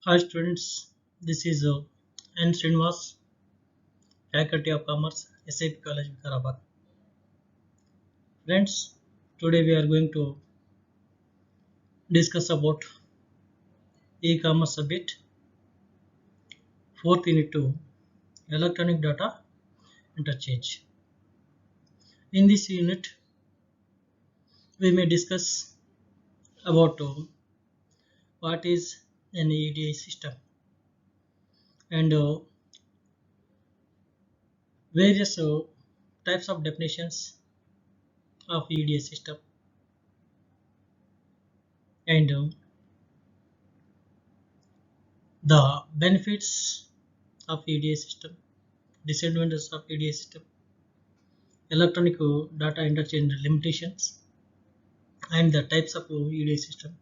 Hi students, this is N. Srinivas, Faculty of Commerce, SAP College, Vikarabad. Friends, today we are going to discuss about e-commerce a bit. Fourth unit 2, electronic data interchange. In this unit, we may discuss about what is an EDI system and various types of definitions of EDI system and the benefits of EDI system, disadvantages of EDI system, electronic data interchange limitations, and the types of EDI system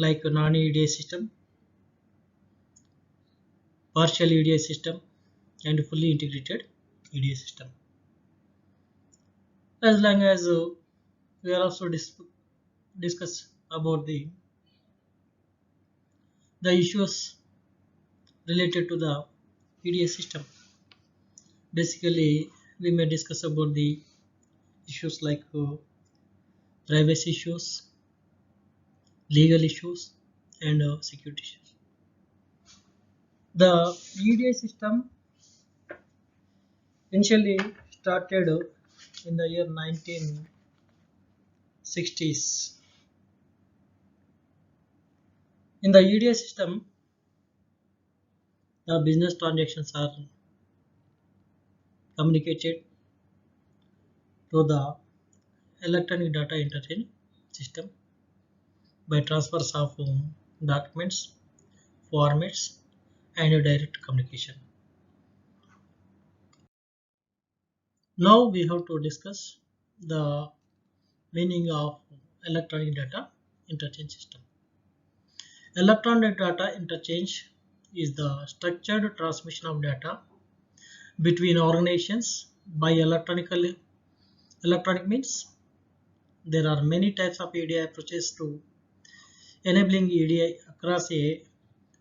like non-EDI system, partial EDI system, and fully integrated EDI system. As long as we are also discuss about the issues related to the EDI system. Basically, we may discuss about the issues like privacy issues, legal issues, and security issues. The EDI system initially started in the year 1960s. In the EDI system, the business transactions are communicated to the electronic data interchange system by transfers of documents, formats, and direct communication. Now we have to discuss the meaning of electronic data interchange system. Electronic data interchange is the structured transmission of data between organizations by electronic means. There are many types of EDI approaches to enabling EDI across a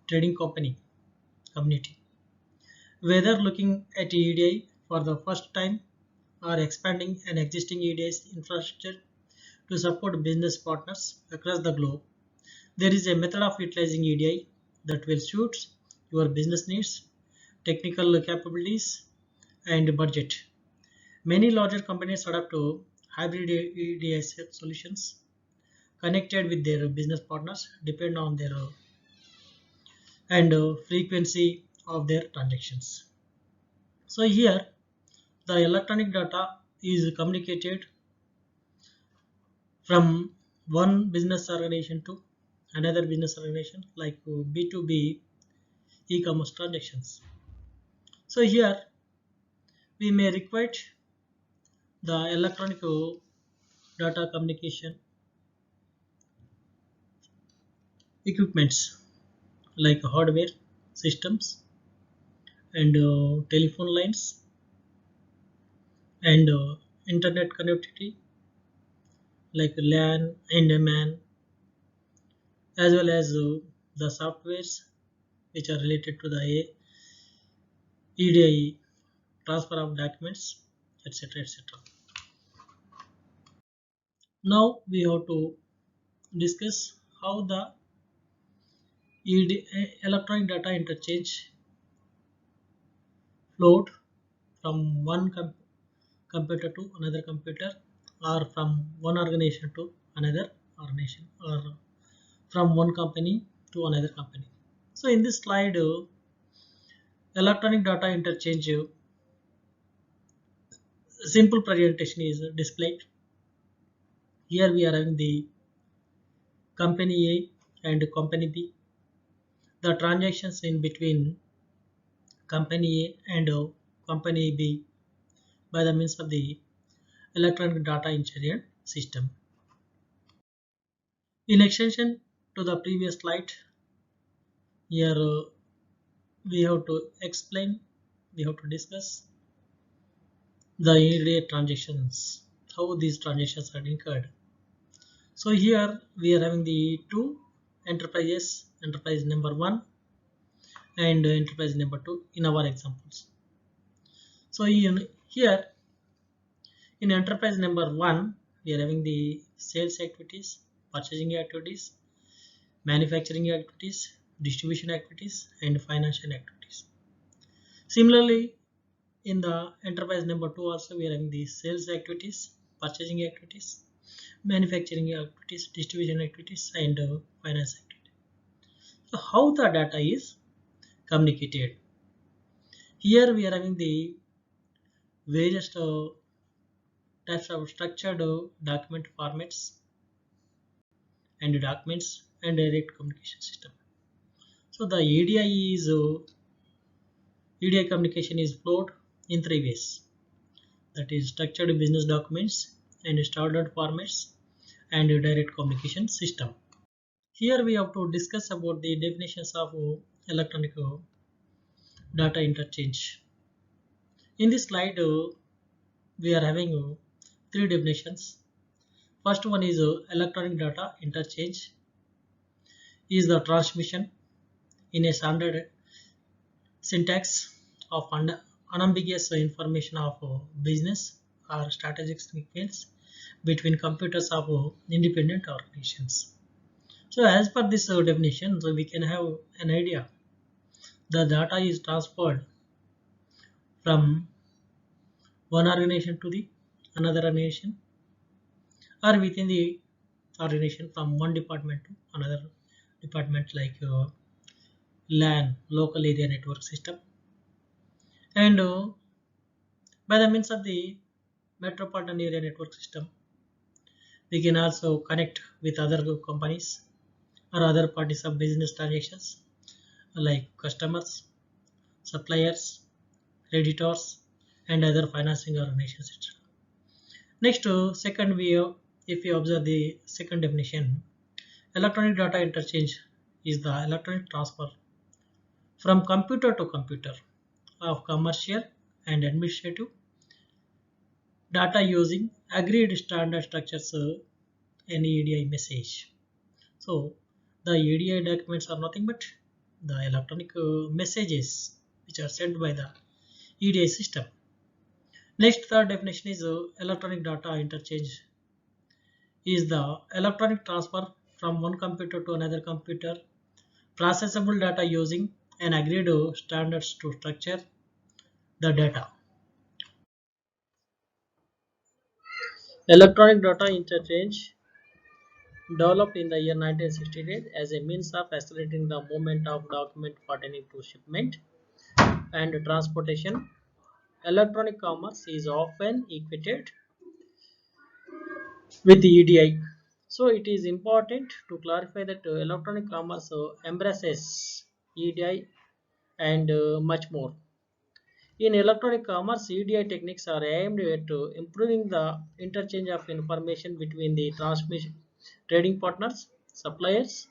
trading community. Whether looking at EDI for the first time or expanding an existing EDI infrastructure to support business partners across the globe, there is a method of utilizing EDI that will suit your business needs, technical capabilities, and budget. Many larger companies adopt to hybrid EDI solutions connected with their business partners depend on their and frequency of their transactions. So here the electronic data is communicated from one business organization to another business organization like B2B e-commerce transactions. So here we may require the electronic data communication equipments like hardware systems and telephone lines and internet connectivity like LAN and MAN, as well as the softwares which are related to the EDI transfer of documents, etc. etc. Now we have to discuss how the electronic data interchange flowed from one computer to another computer, or from one organization to another organization, or from one company to another company. So in this slide, electronic data interchange simple presentation is displayed. Here we are having the company A and company B. The transactions in between company A and company B by the means of the electronic data interchange system. In extension to the previous slide, here we have to explain, we have to discuss the EDI transactions, how these transactions are incurred. So here we are having the two enterprises, enterprise number 1 and enterprise number 2 in our examples. So here in enterprise number 1 we are having the sales activities, purchasing activities, manufacturing activities, distribution activities and financial activities. Similarly, in the enterprise number 2 also we are having the sales activities, purchasing activities, manufacturing activities, distribution activities and finance activities. So how the data is communicated? Here we are having the various types of structured document formats and documents and direct communication system. So the EDI communication is flowed in 3 ways. That is structured business documents and standard formats and direct communication system. Here we have to discuss about the definitions of electronic data interchange. In this slide, we are having 3 definitions. First one is electronic data interchange is the transmission in a standard syntax of unambiguous information of business or strategic significance between computers of independent organizations. So as per this definition, so we can have an idea. The data is transferred from one organization to the another organization or within the organization from one department to another department like LAN, local area network system, and by the means of the metropolitan area network system we can also connect with other companies or other parties of business transactions like customers, suppliers, creditors and other financing organizations, etc. Next, second if we observe the second definition, electronic data interchange is the electronic transfer from computer to computer of commercial and administrative data using agreed standard structures in EDI message. So the EDI documents are nothing but the electronic messages which are sent by the EDI system. Next, third definition is electronic data interchange is the electronic transfer from one computer to another computer, processable data using an agreed standards to structure the data. Electronic data interchange developed in the year 1968 as a means of accelerating the movement of document pertaining to shipment and transportation. Electronic commerce is often equated with EDI. So it is important to clarify that electronic commerce embraces EDI and much more. In electronic commerce, EDI techniques are aimed at improving the interchange of information between the transmission trading partners, suppliers,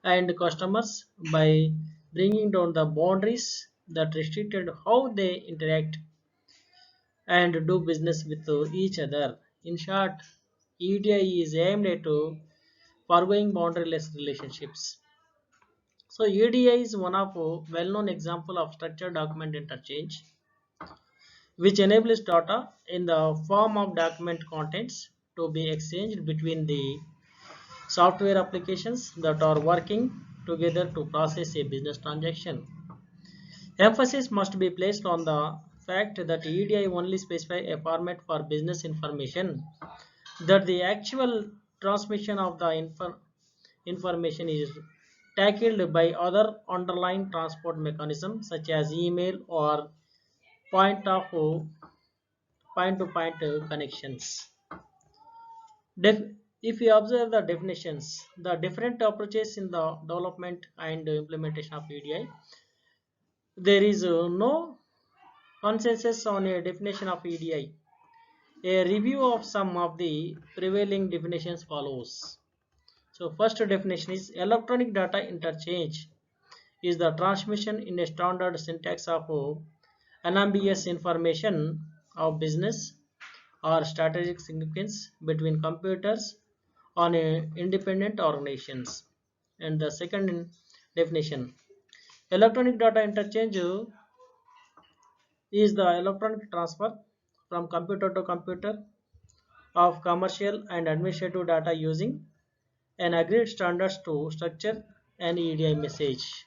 and customers by bringing down the boundaries that restricted how they interact and do business with each other. In short, EDI is aimed at foregoing boundaryless relationships. So EDI is one of a well-known example of structured document interchange, which enables data in the form of document contents to be exchanged between the software applications that are working together to process a business transaction. Emphasis must be placed on the fact that EDI only specifies a format for business information, that the actual transmission of the information is tackled by other underlying transport mechanisms such as email or point of point-to-point connections. If we observe the definitions, the different approaches in the development and implementation of EDI, there is no consensus on a definition of EDI. A review of some of the prevailing definitions follows. So first definition is electronic data interchange is the transmission in a standard syntax of unambiguous information of business or strategic significance between computers on independent organizations. And the second definition, electronic data interchange is the electronic transfer from computer to computer of commercial and administrative data using an agreed standards to structure an EDI message.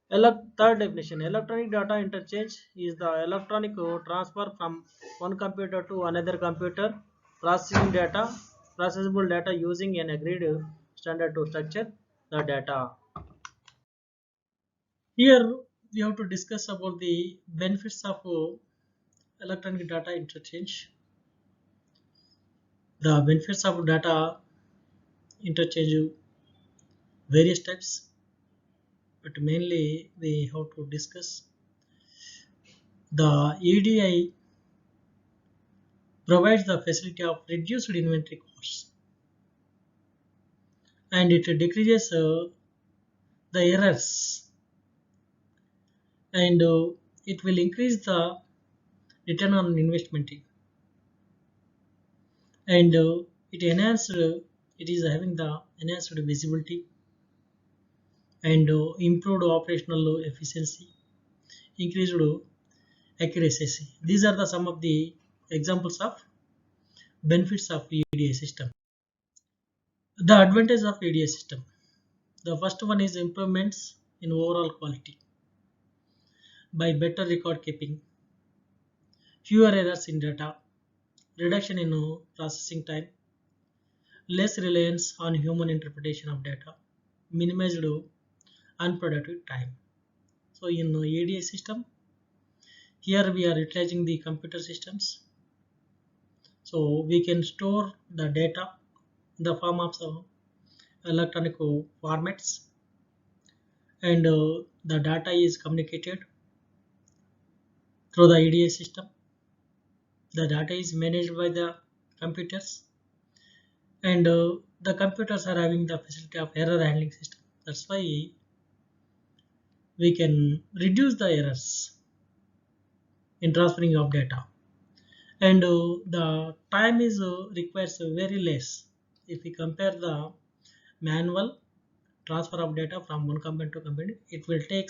Third definition, electronic data interchange is the electronic transfer from one computer to another computer, processing data, processable data using an agreed standard to structure the data. Here we have to discuss about the benefits of electronic data interchange. The benefits of data interchange various types, but mainly we have to discuss the EDI provides the facility of reduced inventory costs, and it decreases the errors, and it will increase the return on investment, and it is having the enhanced visibility and improved operational efficiency, increased accuracy. These are the some of the examples of benefits of EDA system. The advantage of EDA system. The first one is improvements in overall quality by better record keeping, fewer errors in data, reduction in processing time, less reliance on human interpretation of data, minimized unproductive time. So in EDA system, here we are utilizing the computer systems. So we can store the data in the form of electronic formats, and the data is communicated through the EDA system. The data is managed by the computers, and the computers are having the facility of error handling system. That's why we can reduce the errors in transferring of data, and the time is requires very less if we compare the manual transfer of data from one company to company. It will take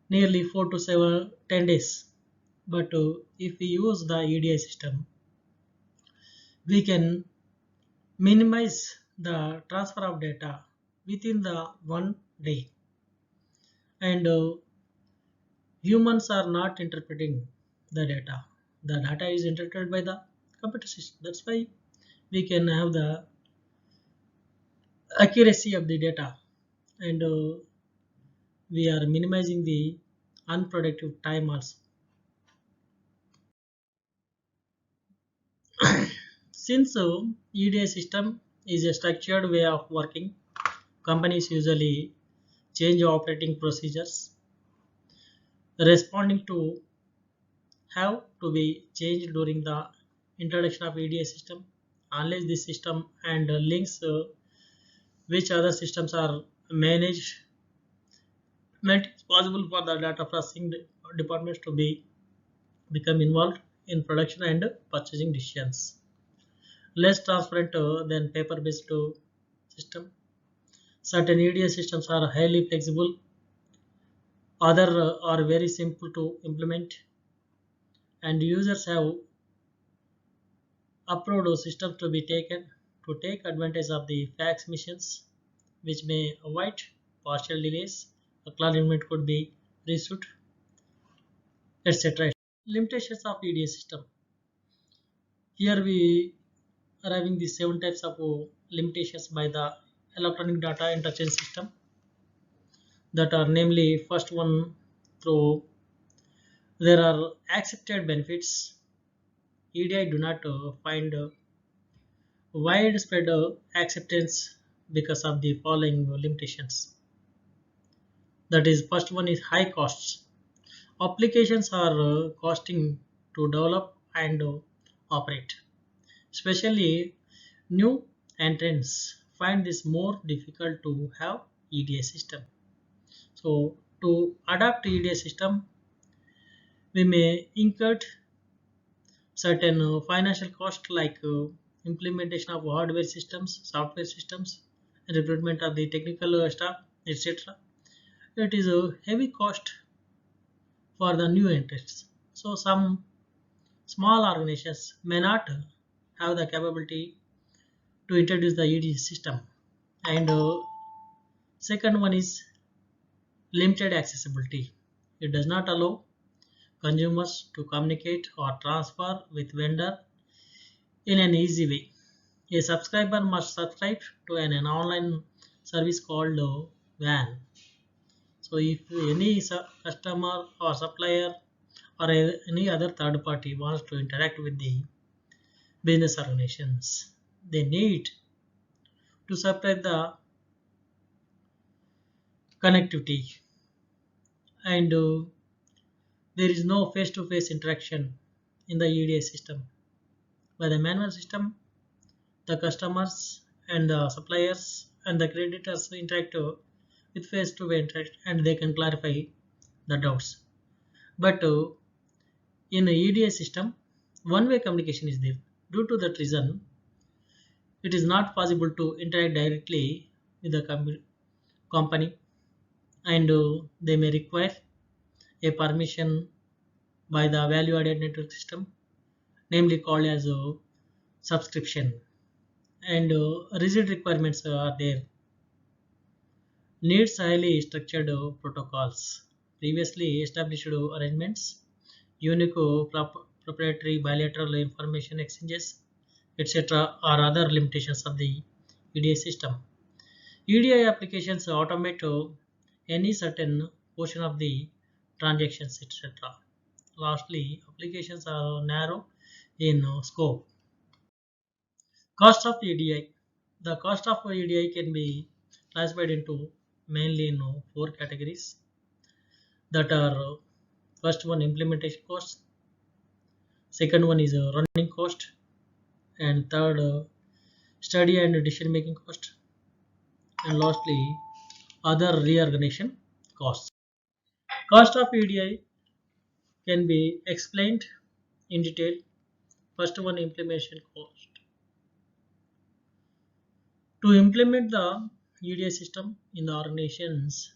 nearly 4 to 10 days, but if we use the EDI system, we can minimize the transfer of data within the 1 day, and humans are not interpreting the data is interpreted by the computer system. That's why we can have the accuracy of the data, and we are minimizing the unproductive time also. Since EDA system is a structured way of working, companies usually change operating procedures responding to have to be changed during the introduction of EDA system, unless this system and links which other systems are managed, it is possible for the data processing departments to become involved in production and purchasing decisions. Less transparent than paper-based system. Certain EDA systems are highly flexible, other are very simple to implement, and users have approved systems to be taken to take advantage of the fax machines, which may avoid partial delays. A cloud environment could be reissued, etc. Limitations of EDA system. Here we are having the 7 types of limitations by the electronic data interchange system, that are namely, first one, through there are accepted benefits. EDI do not find widespread acceptance because of the following limitations. That is, first one is high costs. Applications are costing to develop and operate. Especially new entrants find this more difficult to have EDA system. So to adapt EDA system, we may incur certain financial cost like implementation of hardware systems, software systems, and recruitment of the technical staff, etc. It is a heavy cost for the new entrants. So some small organizations may not have the capability to introduce the ED system. And second one is limited accessibility. It does not allow consumers to communicate or transfer with vendor in an easy way. A subscriber must subscribe to an online service called WAN. So if any customer or supplier or any other third party wants to interact with the business organizations, they need to supply the connectivity, and there is no face-to-face interaction in the EDA system. By the manual system, the customers and the suppliers and the creditors interact with face-to-face interact, and they can clarify the doubts. But in a EDA system, one-way communication is there. Due to that reason, it is not possible to interact directly with the company, and they may require a permission by the value-added network system, namely called as a subscription. And rigid requirements are there. Needs highly structured protocols. Previously established arrangements, unique proprietary bilateral information exchanges, etc. are other limitations of the EDA system. EDI applications automate any certain portion of the transactions, etc. Lastly, applications are narrow in scope. Cost of EDI. The cost of EDI can be classified into mainly in four categories, that are first one implementation cost, second one is running cost, and third study and decision making cost, and lastly other reorganization costs. Cost of EDI can be explained in detail. First one, implementation cost. To implement the EDI system in the organizations,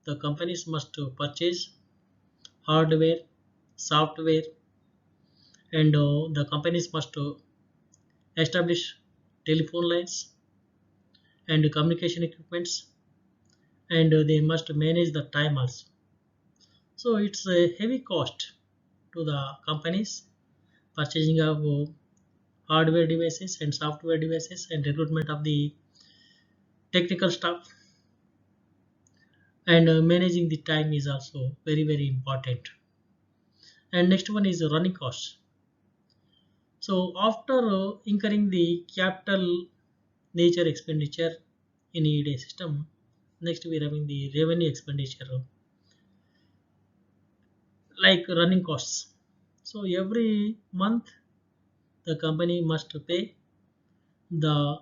the companies must purchase hardware, software, and the companies must establish telephone lines and communication equipments, and they must manage the time also. So it's a heavy cost to the companies purchasing of hardware devices and software devices and recruitment of the technical staff, and managing the time is also very important. And next one is running costs. So after incurring the capital nature expenditure in EDA system, next we are having the revenue expenditure like running costs. So every month the company must pay the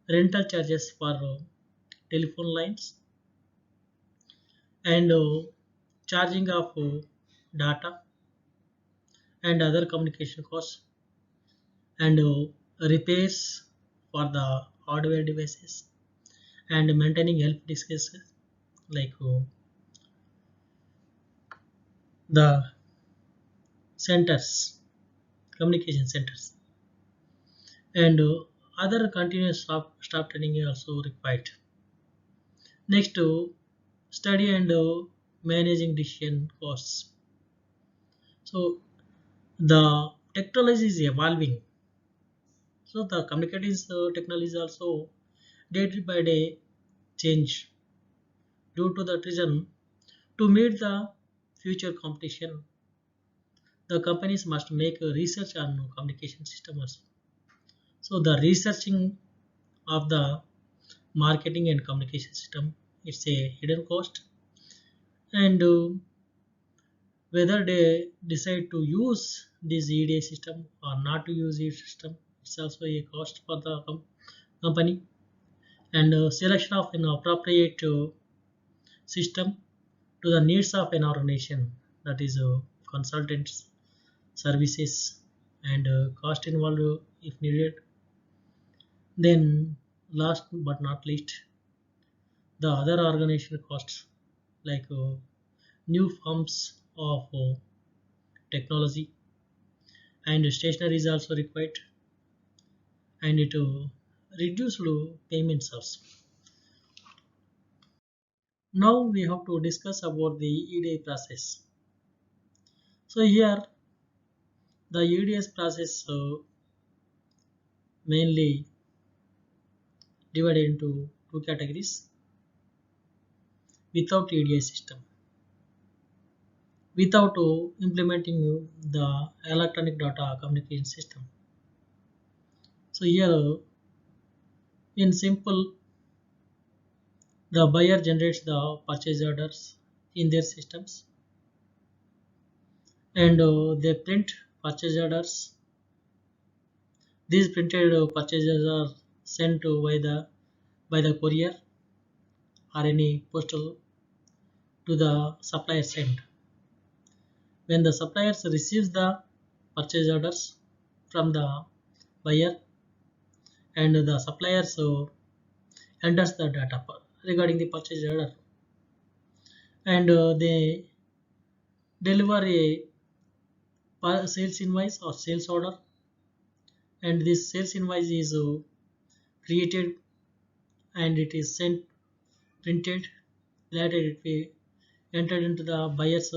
rental charges for telephone lines, and charging of data and other communication costs, and repairs for the hardware devices, and maintaining help desks like the centers, communication centers, and other continuous staff training is also required. Next, study and managing decision costs. So the technology is evolving, so the communications technology is also day by day change. Due to that reason, to meet the future competition, the companies must make a research on communication systems. So the researching of the marketing and communication system, it's a hidden cost, and whether they decide to use this EDA system or not to use this system, it's also a cost for the company, and selection of an appropriate system to the needs of an organization, that is consultants services, and cost involved if needed. Then last but not least, the other organization costs like new forms of technology and stationery is also required, and it reduced payments also. Now we have to discuss about the EDI process. So here the EDS process mainly divided into two categories: without EDI system, without implementing the electronic data communication system. So here in simple, the buyer generates the purchase orders in their systems, and they print purchase orders. These printed purchases are sent to by the courier or any postal to the supplier's end. When the suppliers receives the purchase orders from the buyer, and the suppliers enters the data regarding the purchase order, and they deliver a sales invoice or sales order, and this sales invoice is created and it is sent printed. Later it will entered into the buyer's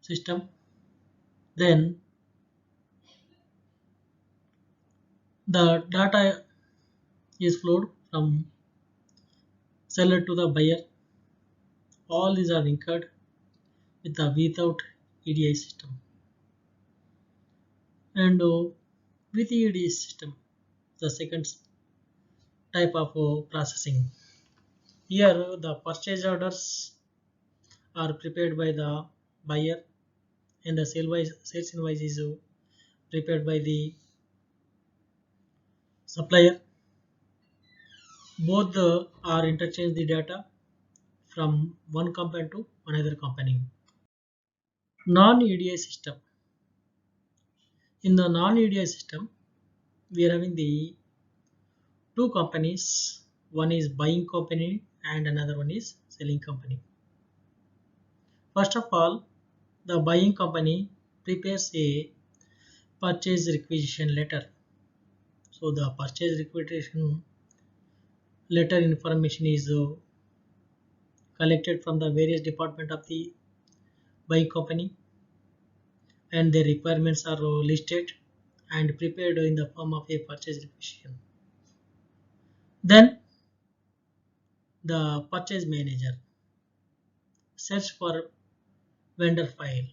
system. Then the data is flowed from seller to the buyer. All these are incurred with the without EDI system, and with the EDI system, the second type of processing. Here the purchase orders are prepared by the buyer, and the sales invoice is prepared by the supplier. Both are interchange the data from one company to another company. Non-EDI system. In the non-EDI system, we are having the two companies. One is buying company and another one is selling company. First of all, the buying company prepares a purchase requisition letter. So the purchase requisition letter information is collected from the various department of the buying company, and their requirements are listed and prepared in the form of a purchase requisition. Then the purchase manager search for vendor file.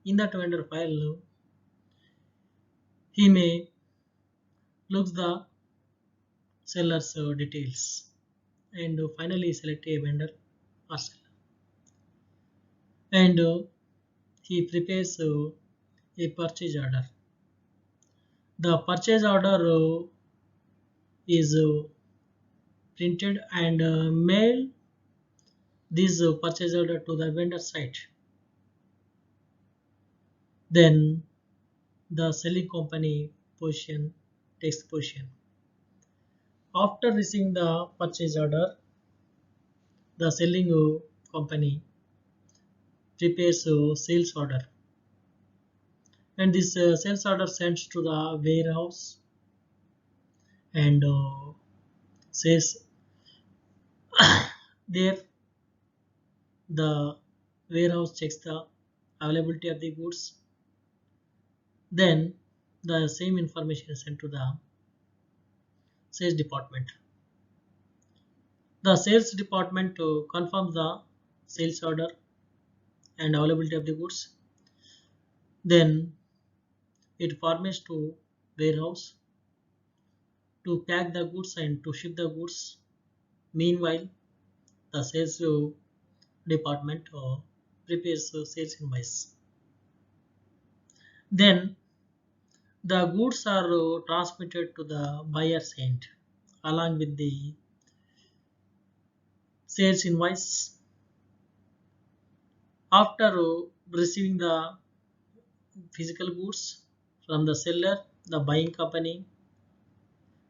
In that vendor file, he may look the seller's details and finally select a vendor or seller, and he prepares a purchase order. The purchase order is printed and mail this purchase order to the vendor site. Then the selling company position takes position. After receiving the purchase order, the selling company prepares a sales order, and this sales order sends to the warehouse, and says there the warehouse checks the availability of the goods. Then the same information is sent to the sales department. The sales department confirms the sales order and availability of the goods. Then it forwards to warehouse to pack the goods and to ship the goods. Meanwhile, the sales department prepares sales invoice. Then the goods are transmitted to the buyer's end along with the sales invoice. After receiving the physical goods from the seller, the buying company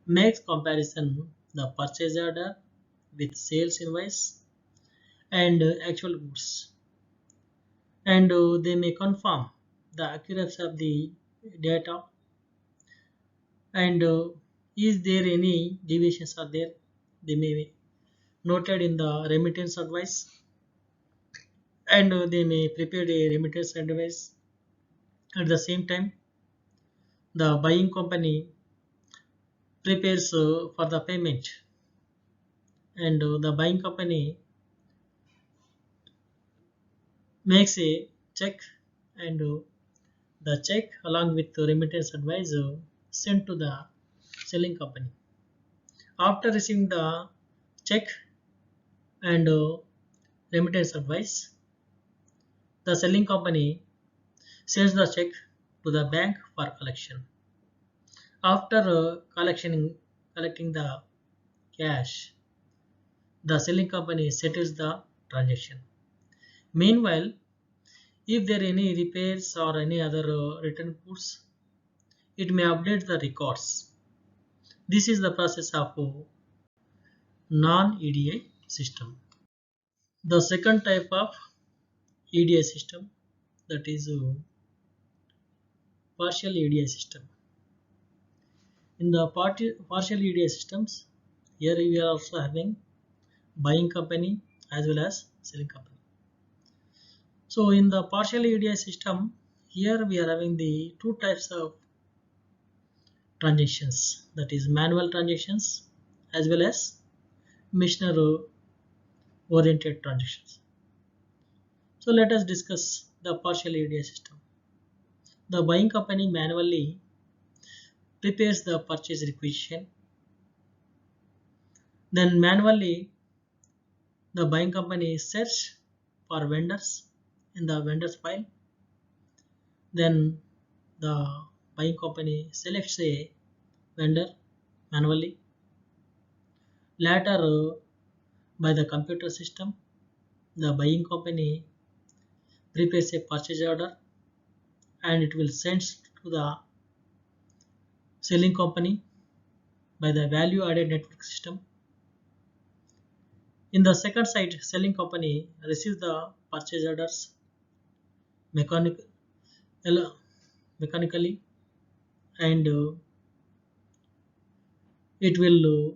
makes comparison the purchase order with sales invoice and actual goods, and they may confirm the accuracy of the data, and is there any deviations are there, they may be noted in the remittance advice, and they may prepare a remittance advice. At the same time, the buying company prepares for the payment, and the buying company makes a check, and the check along with the remittance advisor sent to the selling company. After receiving the check and remittance advice, the selling company sends the check to the bank for collection. After collecting the cash, the selling company settles the transaction. Meanwhile, if there are any repairs or any other return goods, it may update the records. This is the process of non-EDI system. The second type of EDI system, that is partial EDI system. In the partial EDI systems, here we are also having buying company as well as selling company. So in the partial EDI system, here we are having the two types of transactions, that is manual transactions as well as machinery oriented transactions. So let us discuss the partial EDI system. The buying company manually prepares the purchase requisition. Then manually the buying company search for vendors in the vendors file. Then the buying company selects a vendor manually. Later by the computer system, the buying company prepares a purchase order and it will send to the selling company by the value added network system. In the second side, selling company receives the purchase orders mechanic- mechanically, and it will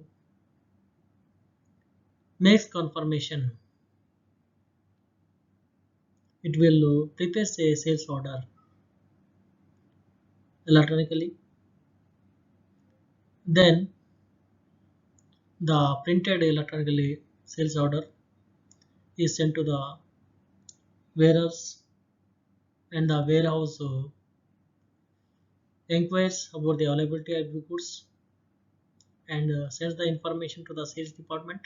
make confirmation. It will prepare a sales order electronically. Then the printed electronically sales order is sent to the warehouse, and the warehouse inquires about the availability of the goods and sends the information to the sales department,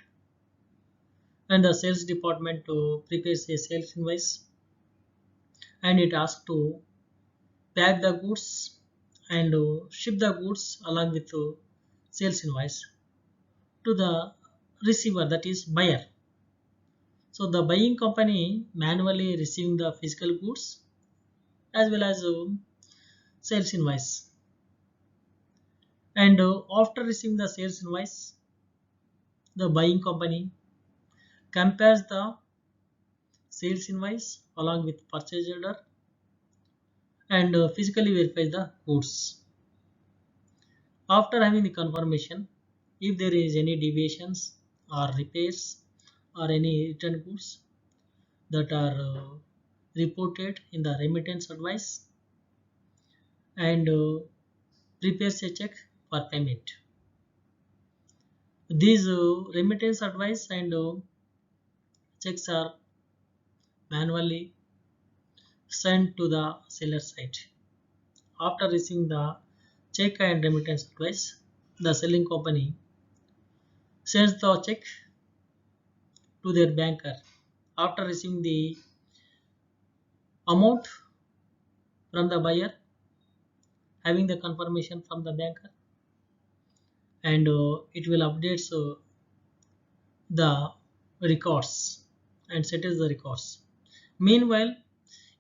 and the sales department prepares a sales invoice, and it asks to pack the goods and ship the goods along with sales invoice to the receiver, that is buyer. So the buying company manually receiving the physical goods as well as sales invoice, and after receiving the sales invoice, the buying company compares the sales invoice along with purchase order and physically verifies the goods. After having the confirmation, if there is any deviations or repairs or any return goods that are reported in the remittance advice, and prepares a check for payment. These remittance advice and checks are manually sent to the seller site. After receiving the check and remittance advice, the selling company sends the check to their banker. After receiving the amount from the buyer, having the confirmation from the banker, and it will update the records and settles the records. Meanwhile,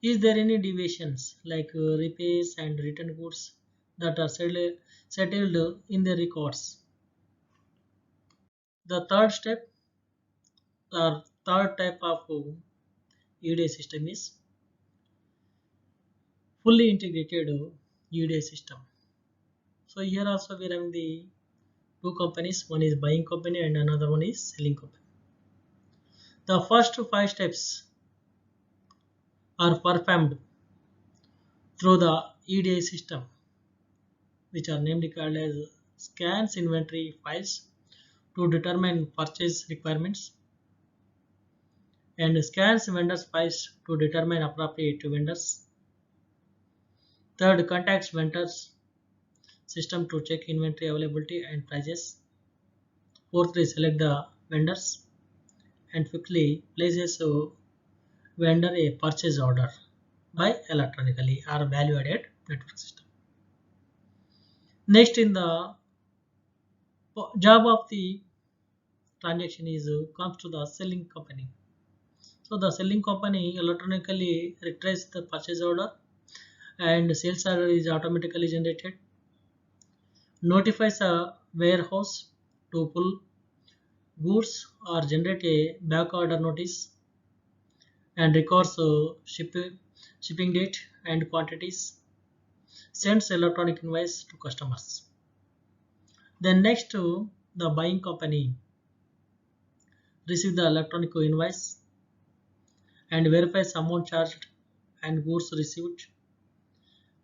is there any deviations like repairs and return goods that are settled in the records. The third type of EDA system is fully integrated EDA system. So here also we are having the two companies. One is buying company and another one is selling company. The first five steps are performed through the EDA system, which are named called as scans inventory files to determine purchase requirements and scans vendors files to determine appropriate vendors. Third, contacts vendors system to check inventory availability and prices. Fourthly, select the vendors. And fifthly, places a vendor a purchase order by electronically or value added network system. Next, in the job of the transaction is comes to the selling company. So the selling company electronically retrieves the purchase order and sales order is automatically generated. Notifies a warehouse to pull goods or generate a back order notice and records shipping date and quantities. Sends electronic invoice to customers. Then next to the buying company receive the electronic invoice and verifies amount charged and goods received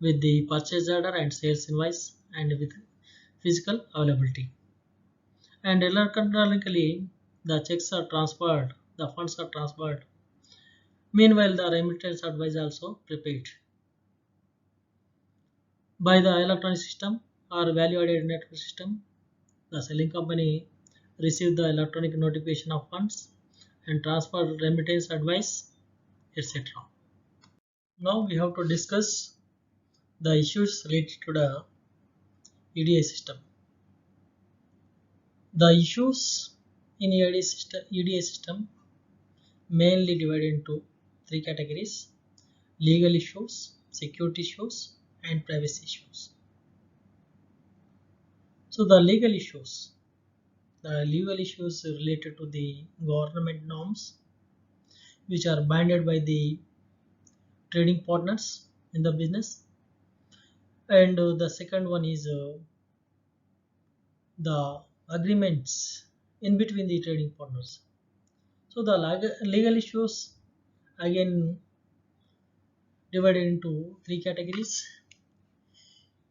with the purchase order and sales invoice and with physical availability. And electronically the checks are transferred, the funds are transferred. Meanwhile, the remittance advice also prepared by the electronic system or value-added network system. The selling company received the electronic notification of funds and transfer remittance advice, etc. Now we have to discuss the issues related to the EDA system. The issues in EDA system mainly divided into three categories: legal issues, security issues, and privacy issues. So the legal issues related to the government norms which are binded by the trading partners in the business, and the second one is the agreements in between the trading partners. So the legal issues again divided into three categories: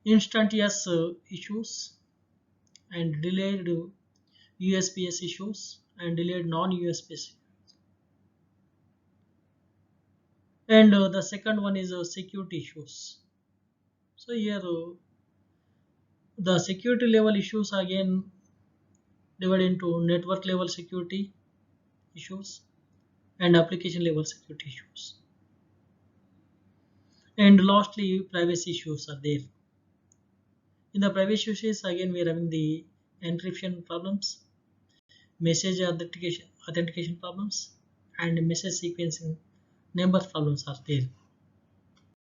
instantaneous issues and delayed USPS issues and delayed non-USPS. And the second one is security issues. So here the security level issues again divided into network level security issues and application level security issues. And lastly, privacy issues are there. In the privacy issues, again we are having the encryption problems, message authentication problems, and message sequencing number problems are there.